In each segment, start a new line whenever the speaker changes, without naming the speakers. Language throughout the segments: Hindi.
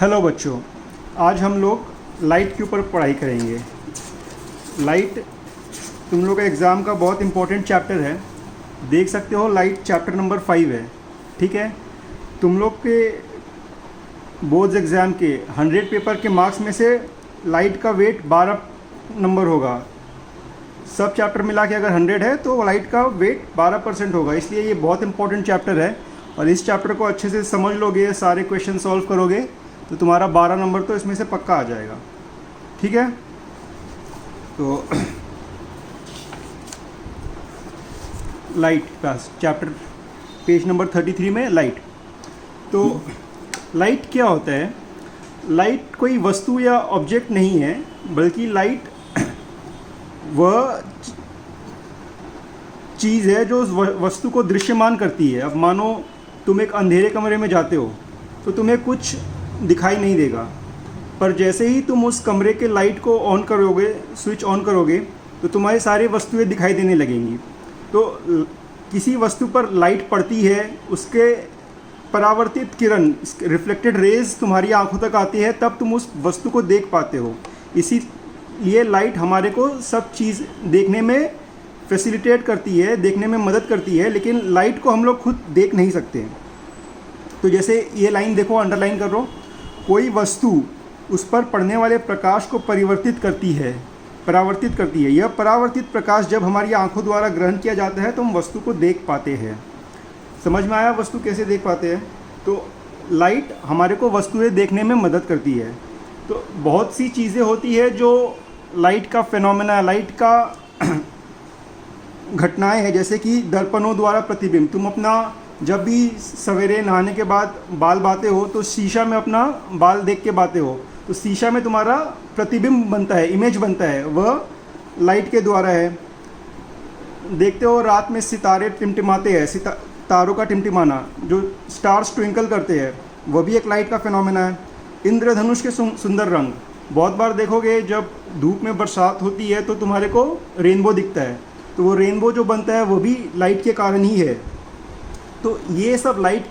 हेलो बच्चों, आज हम लोग लाइट के ऊपर पढ़ाई करेंगे। लाइट तुम लोग का एग्ज़ाम का बहुत इम्पोर्टेंट चैप्टर है। देख सकते हो लाइट चैप्टर नंबर 5 है। ठीक है, तुम लोग के बोर्ड्स एग्ज़ाम के 100 पेपर के मार्क्स में से लाइट का वेट 12 नंबर होगा। सब चैप्टर मिला के अगर 100 है तो लाइट का वेट 12% होगा। इसलिए ये बहुत इंपॉर्टेंट चैप्टर है और इस चैप्टर को अच्छे से समझ लोगे, सारे क्वेश्चन सॉल्व करोगे तो तुम्हारा 12 नंबर तो इसमें से पक्का आ जाएगा। ठीक है, तो light class chapter page number 33 में लाइट। तो लाइट क्या होता है? लाइट कोई वस्तु या ऑब्जेक्ट नहीं है, बल्कि लाइट वह चीज़ है जो उस वस्तु को दृश्यमान करती है। अब मानो तुम एक अंधेरे कमरे में जाते हो तो तुम्हें कुछ दिखाई नहीं देगा, पर जैसे ही तुम उस कमरे के लाइट को ऑन करोगे, स्विच ऑन करोगे, तो तुम्हारी सारी वस्तुएं दिखाई देने लगेंगी। तो किसी वस्तु पर लाइट पड़ती है, उसके परावर्तित किरण, रिफ्लेक्टेड रेज तुम्हारी आंखों तक आती है, तब तुम उस वस्तु को देख पाते हो। इसीलिए लाइट हमारे को सब चीज़ देखने में फैसिलिटेट करती है, देखने में मदद करती है, लेकिन लाइट को हम लोग खुद देख नहीं सकते। तो जैसे ये लाइन देखो, अंडरलाइन कर लो। कोई वस्तु उस पर पड़ने वाले प्रकाश को परावर्तित करती है। यह परावर्तित प्रकाश जब हमारी आंखों द्वारा ग्रहण किया जाता है तो हम वस्तु को देख पाते हैं। समझ में आया वस्तु कैसे देख पाते हैं? तो लाइट हमारे को वस्तुएं देखने में मदद करती है। तो बहुत सी चीज़ें होती है जो लाइट का फेनोमेना, लाइट का घटनाएं हैं, जैसे कि दर्पणों द्वारा प्रतिबिंब। तुम अपना जब भी सवेरे नहाने के बाद बाल बाते हो तो शीशा में अपना बाल देख के बाते हो, तो शीशा में तुम्हारा प्रतिबिंब बनता है, इमेज बनता है, वह लाइट के द्वारा है। देखते हो रात में सितारे टिमटिमाते हैं, तारों का टिमटिमाना, जो स्टार्स ट्विंकल करते हैं, वह भी एक लाइट का फिनोमेना है। इंद्रधनुष के सुंदर रंग, बहुत बार देखोगे जब धूप में बरसात होती है तो तुम्हारे को रेनबो दिखता है, तो वो रेनबो जो बनता है वो भी लाइट के कारण ही है। तो ये सब लाइट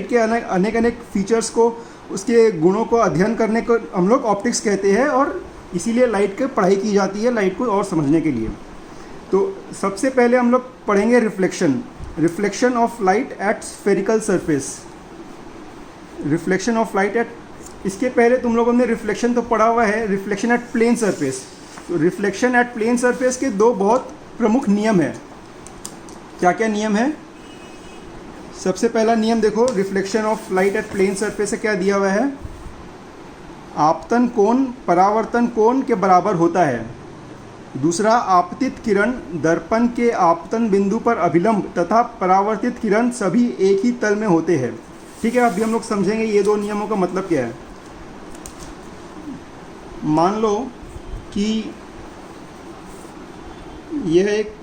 के अनेक अनेक फीचर्स को, उसके गुणों को अध्ययन करने को हम लोग ऑप्टिक्स कहते हैं, और इसीलिए लाइट की पढ़ाई की जाती है, लाइट को और समझने के लिए। तो सबसे पहले हम लोग पढ़ेंगे reflection of light eight spherical surface. Reflection of light eight, इसके पहले तुम लोगों ने रिफ्लेक्शन तो पढ़ा हुआ है, रिफ्लेक्शन एट प्लेन सरफेस। तो रिफ्लेक्शन एट प्लेन सरफेस के दो बहुत प्रमुख नियम है। क्या क्या नियम है? सबसे पहला नियम देखो, reflection of light at plane surface से क्या दिया हुआ है? आपतन कोण परावर्तन कोण के बराबर होता है। दूसरा, आपतित किरण दर्पण के आपतन बिंदु पर अभिलंब तथा परावर्तित किरण सभी एक ही तल में होते हैं। ठीक है, अभी हम लोग समझेंगे ये दो नियमों का मतलब क्या है। मान लो कि यह एक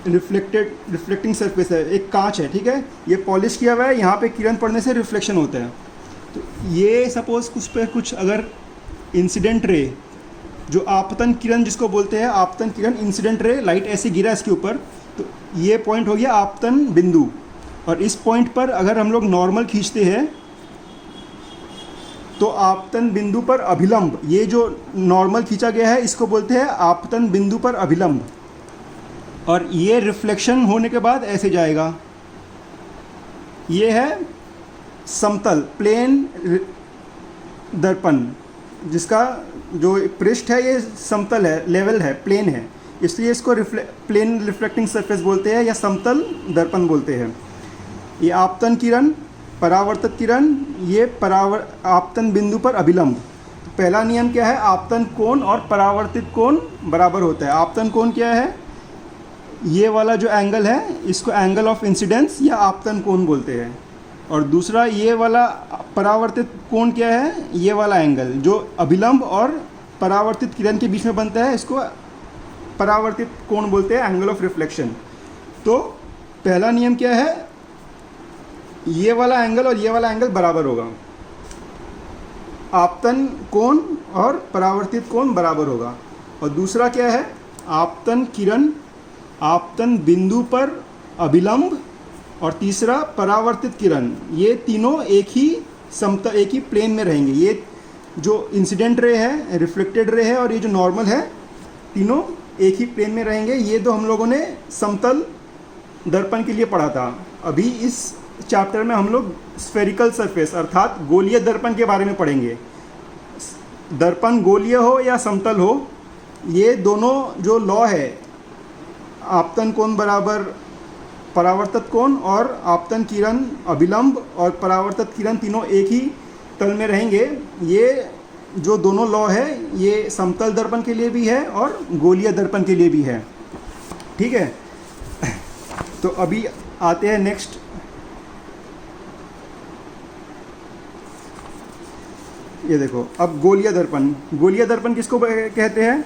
रिफ्लेक्टिंग सरफेस है, एक कांच है। ठीक है, ये पॉलिश किया हुआ है, यहाँ पे किरण पड़ने से रिफ्लेक्शन होता है। तो ये सपोज उस पर कुछ अगर इंसिडेंट रे, जो आपतन किरण जिसको बोलते हैं, आपतन किरण, इंसिडेंट रे, लाइट ऐसे गिरा इसके ऊपर, तो ये पॉइंट हो गया आपतन बिंदु। और इस पॉइंट पर अगर हम लोग नॉर्मल खींचते हैं तो आपतन बिंदु पर अभिलंब, ये जो नॉर्मल खींचा गया है इसको बोलते हैं आपतन बिंदु पर अभिलंब। और ये रिफ्लेक्शन होने के बाद ऐसे जाएगा। ये है समतल प्लेन दर्पण, जिसका जो पृष्ठ है ये समतल है, लेवल है, प्लेन है, इसलिए इसको प्लेन रिफ्लेक्टिंग सरफेस बोलते हैं या समतल दर्पण बोलते हैं। ये आपतन किरण, परावर्तित किरण, ये आपतन बिंदु पर अभिलंब। तो पहला नियम क्या है? आपतन कोण और परावर्तित कोण बराबर होता है। आपतन कोण क्या है? ये वाला जो एंगल है इसको एंगल ऑफ इंसिडेंस या आपतन कोण बोलते हैं। और दूसरा ये वाला परावर्तित कोण क्या है? ये वाला एंगल जो अभिलंब और परावर्तित किरण के बीच में बनता है, इसको परावर्तित कोण बोलते हैं, एंगल ऑफ रिफ्लेक्शन। तो पहला नियम क्या है? ये वाला एंगल और ये वाला एंगल बराबर होगा, आपतन कोण और परावर्तित कोण बराबर होगा। और दूसरा क्या है? आपतन किरण आपतन बिंदु पर अभिलंब और तीसरा परावर्तित किरण। ये तीनों एक ही प्लेन में रहेंगे। ये जो इंसिडेंट रे है, रिफ्लेक्टेड रे है और ये जो नॉर्मल है, तीनों एक ही प्लेन में रहेंगे। ये तो हम लोगों ने समतल दर्पण के लिए पढ़ा था। अभी इस चैप्टर में हम लोग स्फेरिकल सरफेस अर्थात गोलीय दर्पण के बारे में पढ़ेंगे। दर्पण गोलीय हो या समतल हो, ये दोनों जो लॉ है, आपतन कोण बराबर परावर्तित कोण और आपतन किरण अभिलंब और परावर्तित किरण तीनों एक ही तल में रहेंगे। ये जो दोनों लॉ है ये समतल दर्पण के लिए भी है और गोलीय दर्पण के लिए भी है। ठीक है, तो अभी आते हैं नेक्स्ट। ये देखो, अब गोलीय दर्पण। गोलीय दर्पण किसको कहते हैं?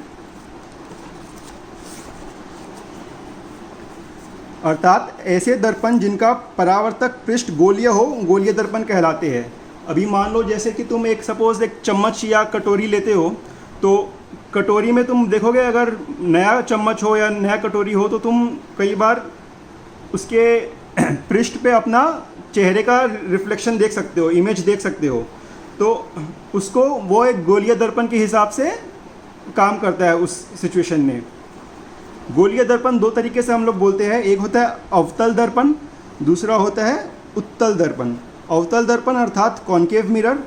अर्थात ऐसे दर्पण जिनका परावर्तक पृष्ठ गोलीय हो, गोलीय दर्पण कहलाते हैं। अभी मान लो जैसे कि तुम एक चम्मच या कटोरी लेते हो, तो कटोरी में तुम देखोगे अगर नया चम्मच हो या नया कटोरी हो तो तुम कई बार उसके पृष्ठ पे अपना चेहरे का रिफ्लेक्शन देख सकते हो, इमेज देख सकते हो। तो उसको वो एक गोलीय दर्पण के हिसाब से काम करता है उस सिचुएशन में। गोलीय दर्पण दो तरीके से हम लोग बोलते हैं। एक होता है अवतल दर्पण, दूसरा होता है उत्तल दर्पण। अवतल दर्पण अर्थात कॉन्केव मिरर,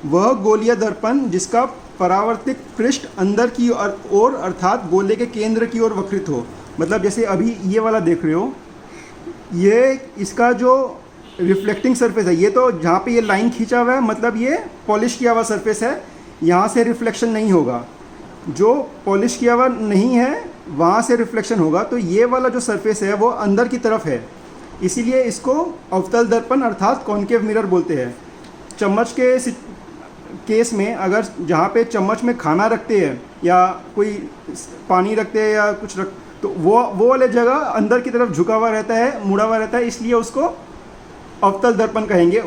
वह गोलीय दर्पण जिसका परावर्तित पृष्ठ अंदर की ओर अर्थात गोले के केंद्र की ओर वक्रित हो। मतलब जैसे अभी ये वाला देख रहे हो, ये इसका जो रिफ्लेक्टिंग सरफेस है, ये तो जहाँ पे ये लाइन खींचा हुआ है मतलब ये पॉलिश किया हुआ सरफेस है, यहाँ से रिफ्लेक्शन नहीं होगा। जो पॉलिश किया हुआ नहीं है वहाँ से रिफ्लेक्शन होगा। तो ये वाला जो सरफेस है वो अंदर की तरफ है, इसीलिए इसको अवतल दर्पण अर्थात कॉन्केव मिरर बोलते हैं। चम्मच के केस में अगर जहाँ पे चम्मच में खाना रखते हैं या कोई पानी रखते हैं या कुछ तो वो वाले जगह अंदर की तरफ झुका हुआ रहता है, मुड़ा हुआ रहता है, इसलिए उसको अवतल दर्पण कहेंगे।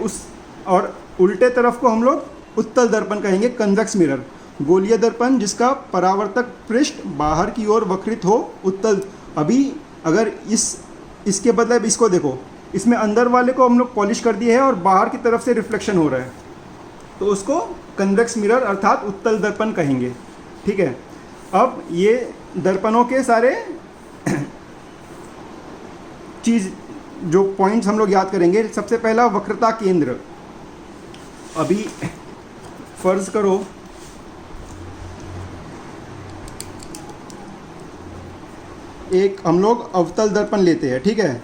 और उल्टे तरफ को हम लोग उत्तल दर्पण कहेंगे, कन्वेक्स मिरर। गोलीय दर्पण जिसका परावर्तक पृष्ठ बाहर की ओर वक्रित हो, उत्तल। अभी अगर इसके बदले इसको देखो, इसमें अंदर वाले को हम लोग पॉलिश कर दिए है और बाहर की तरफ से रिफ्लेक्शन हो रहा है, तो उसको कन्वेक्स मिरर अर्थात उत्तल दर्पण कहेंगे। ठीक है, अब ये दर्पणों के सारे चीज़ जो पॉइंट्स हम लोग याद करेंगे। सबसे पहला वक्रता केंद्र। अभी फर्ज करो एक हम लोग अवतल दर्पण लेते हैं। ठीक है,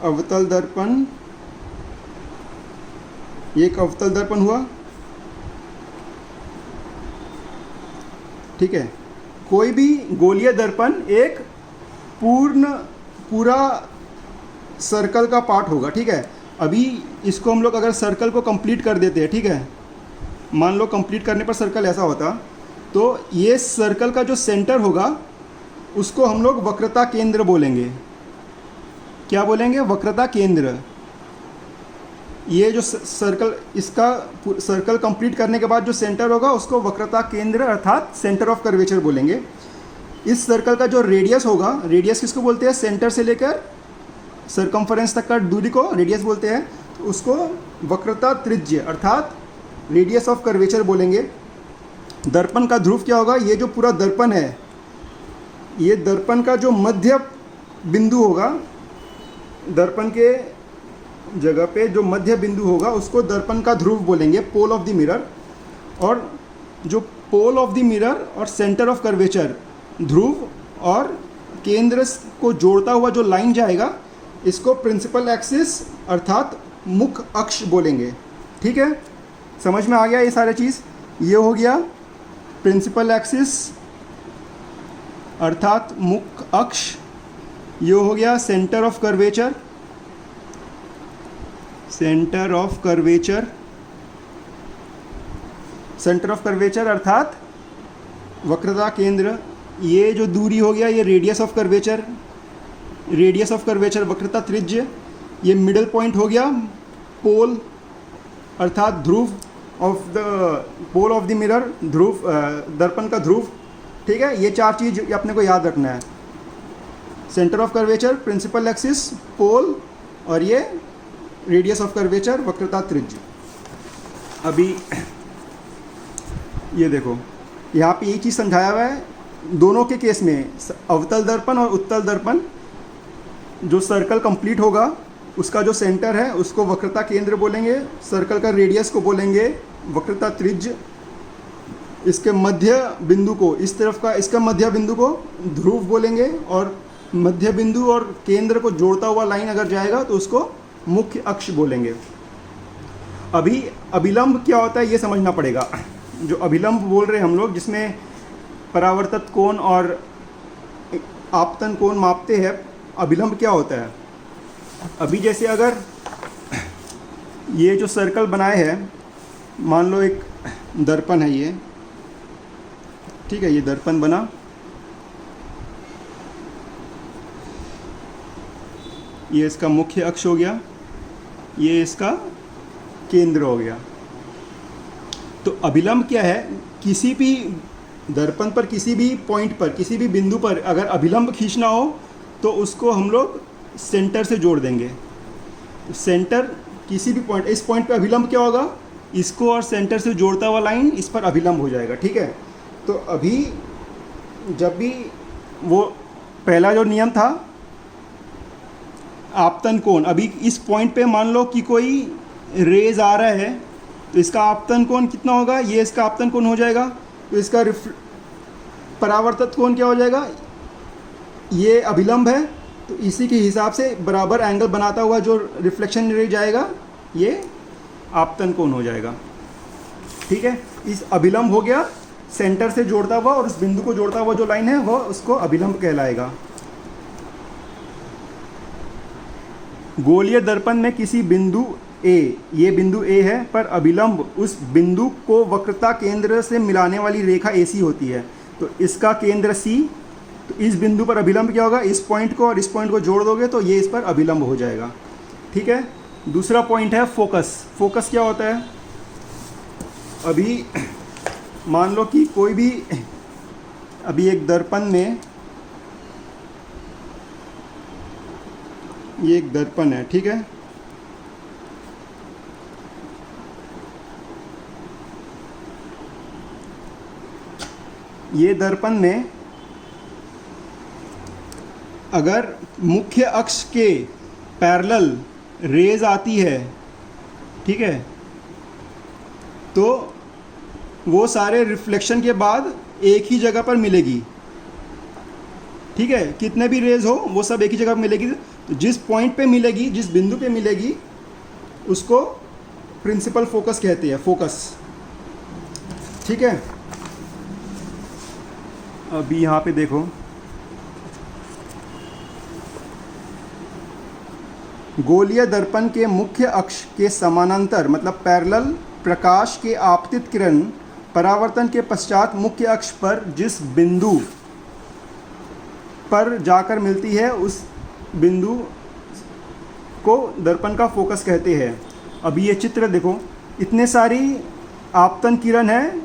अवतल दर्पण, एक अवतल दर्पण हुआ। ठीक है, कोई भी गोलीय दर्पण एक पूरा सर्कल का पार्ट होगा। ठीक है, अभी इसको हम लोग अगर सर्कल को कंप्लीट कर देते हैं, ठीक है, मान लो कंप्लीट करने पर सर्कल ऐसा होता, तो ये सर्कल का जो सेंटर होगा उसको हम लोग वक्रता केंद्र बोलेंगे। क्या बोलेंगे? वक्रता केंद्र। ये जो सर्कल, इसका सर्कल कंप्लीट करने के बाद जो सेंटर होगा उसको वक्रता केंद्र अर्थात सेंटर ऑफ कर्वेचर बोलेंगे। इस सर्कल का जो रेडियस होगा, रेडियस किसको बोलते हैं? सेंटर से लेकर सरकमफरेंस तक का दूरी को रेडियस बोलते हैं। तो उसको वक्रता त्रिज्य अर्थात रेडियस ऑफ कर्वेचर बोलेंगे। दर्पण का ध्रुव क्या होगा? ये जो पूरा दर्पण है, ये दर्पण का जो मध्य बिंदु होगा, दर्पण के जगह पे जो मध्य बिंदु होगा उसको दर्पण का ध्रुव बोलेंगे, पोल ऑफ द मिरर। और जो पोल ऑफ द मिरर और सेंटर ऑफ कर्वेचर, ध्रुव और केंद्र को जोड़ता हुआ जो लाइन जाएगा, इसको प्रिंसिपल एक्सिस अर्थात मुख्य अक्ष बोलेंगे। ठीक है, समझ में आ गया ये सारे चीज़? ये हो गया प्रिंसिपल एक्सिस अर्थात मुख्य अक्ष, ये हो गया centre of curvature, centre of curvature, centre of curvature अर्थात वक्रता केंद्र। ये जो दूरी हो गया ये radius of curvature, radius of curvature वक्रता त्रिज्य। ये मिडल पॉइंट हो गया पोल अर्थात ध्रुव of the pole of the mirror, ध्रुव दर्पण का ध्रुव। ठीक है, ये चार चीज़ अपने को याद रखना है। Centre of curvature, principal axis, pole और ये रेडियस ऑफ कर्वेचर, वक्रता त्रिज्य। अभी ये देखो यहाँ पे एक चीज़ समझाया हुआ है दोनों के केस में, अवतल दर्पण और उत्तल दर्पण। जो सर्कल कंप्लीट होगा उसका जो सेंटर है उसको वक्रता केंद्र बोलेंगे, सर्कल का रेडियस को बोलेंगे वक्रता त्रिज्य, इसके मध्य बिंदु को, इस तरफ का इसका मध्य बिंदु को ध्रुव बोलेंगे, और मध्य बिंदु और केंद्र को जोड़ता हुआ लाइन अगर जाएगा तो उसको मुख्य अक्ष बोलेंगे। अभी अभिलंब क्या होता है ये समझना पड़ेगा। जो अभिलंब बोल रहे हैं हम लोग, जिसमें परावर्तित कोण और आपतन कोण मापते हैं, अभिलंब क्या होता है। अभी जैसे अगर ये जो सर्कल बनाए हैं, मान लो एक दर्पण है ये, ठीक है, ये दर्पण बना, ये इसका मुख्य अक्ष हो गया, ये इसका केंद्र हो गया। तो अभिलंब क्या है, किसी भी दर्पण पर, किसी भी पॉइंट पर, किसी भी बिंदु पर अगर अभिलंब खींचना हो तो उसको हम लोग सेंटर से जोड़ देंगे। सेंटर किसी भी पॉइंट, इस पॉइंट पे अभिलंब क्या होगा, इसको और सेंटर से जोड़ता हुआ लाइन इस पर अभिलंब हो जाएगा, ठीक है। तो अभी जब भी वो पहला जो नियम था आपतन कोण, अभी इस पॉइंट पे मान लो कि कोई रेज आ रहा है तो इसका आपतन कोण कितना होगा, ये इसका आपतन कोण हो जाएगा। तो इसका परावर्तित कोण क्या हो जाएगा, ये अभिलंब है, तो इसी के हिसाब से बराबर एंगल बनाता हुआ जो रिफ्लेक्शन रे जाएगा ये आपतन कोण हो जाएगा, ठीक है। इस अभिलंब हो गया सेंटर से जोड़ता हुआ, और उस बिंदु को जोड़ता हुआ जो लाइन है वो उसको अभिलंब कहलाएगा। गोलीय दर्पण में किसी बिंदु ए, ये बिंदु ए है, पर अभिलंब उस बिंदु को वक्रता केंद्र से मिलाने वाली रेखा AC होती है। तो इसका केंद्र C, तो इस बिंदु पर अभिलंब क्या होगा, इस पॉइंट को और इस पॉइंट को जोड़ दोगे तो ये इस पर अभिलंब हो जाएगा, ठीक है। दूसरा पॉइंट है फोकस। फोकस क्या होता है, अभी मान लो कि कोई भी, अभी एक दर्पण में, ये एक दर्पण है, ठीक है, ये दर्पण में अगर मुख्य अक्ष के पैरेलल रेज आती है, ठीक है, तो वो सारे रिफ्लेक्शन के बाद एक ही जगह पर मिलेगी, ठीक है। कितने भी रेज हो वो सब एक ही जगह पर मिलेगी। तो जिस पॉइंट पे मिलेगी, जिस बिंदु पे मिलेगी, उसको प्रिंसिपल फोकस कहते हैं, फोकस, ठीक है। अभी यहाँ पे देखो, गोलीय दर्पण के मुख्य अक्ष के समानांतर, मतलब पैरेलल, प्रकाश के आपतित किरण परावर्तन के पश्चात मुख्य अक्ष पर जिस बिंदु पर जाकर मिलती है, उस बिंदु को दर्पण का फोकस कहते हैं। अभी ये चित्र देखो, इतने सारी आपतन किरण है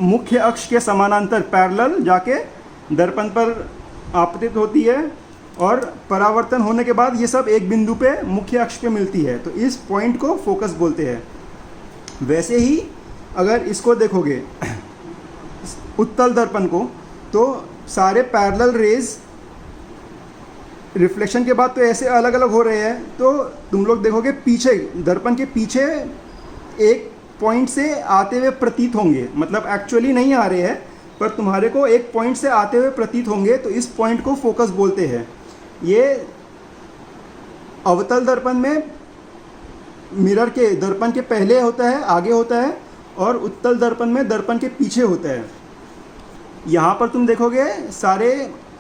मुख्य अक्ष के समानांतर पैरेलल जाके दर्पण पर आपतित होती है, और परावर्तन होने के बाद ये सब एक बिंदु पे मुख्य अक्ष पे मिलती है। तो इस पॉइंट को फोकस बोलते हैं। वैसे ही अगर इसको देखोगे उत्तल दर्पण को, तो सारे पैरेलल रेज रिफ्लेक्शन के बाद तो ऐसे अलग अलग हो रहे हैं, तो तुम लोग देखोगे पीछे, दर्पण के पीछे एक पॉइंट से आते हुए प्रतीत होंगे, मतलब एक्चुअली नहीं आ रहे हैं पर तुम्हारे को एक पॉइंट से आते हुए प्रतीत होंगे, तो इस पॉइंट को फोकस बोलते हैं। ये अवतल दर्पण में मिरर के, दर्पण के पहले होता है, आगे होता है, और उत्तल दर्पण में दर्पण के पीछे होता है। यहाँ पर तुम देखोगे सारे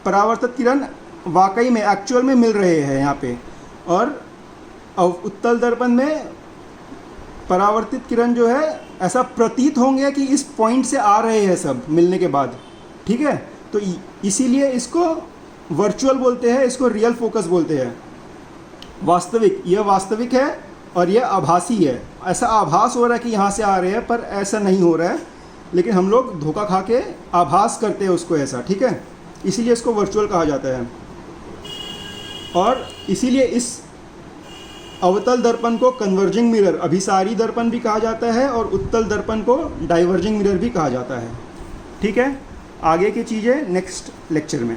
परावर्तित किरण वाकई में एक्चुअल में मिल रहे हैं यहाँ पे, और उत्तल दर्पण में परावर्तित किरण जो है ऐसा प्रतीत होंगे कि इस पॉइंट से आ रहे हैं सब मिलने के बाद, ठीक है। तो इसीलिए इसको वर्चुअल बोलते हैं, इसको रियल फोकस बोलते हैं। वास्तविक, यह वास्तविक है और यह आभासी है। ऐसा आभास हो रहा है कि यहाँ से आ रहे हैं, पर ऐसा नहीं हो रहा है, लेकिन हम लोग धोखा खा के आभास करते हैं उसको ऐसा, ठीक है। इसीलिए इसको वर्चुअल कहा जाता है। और इसीलिए इस अवतल दर्पण को कन्वर्जिंग मिरर, अभिसारी दर्पण भी कहा जाता है, और उत्तल दर्पण को डाइवर्जिंग मिरर भी कहा जाता है। ठीक है, आगे की चीज़ें नेक्स्ट लेक्चर में।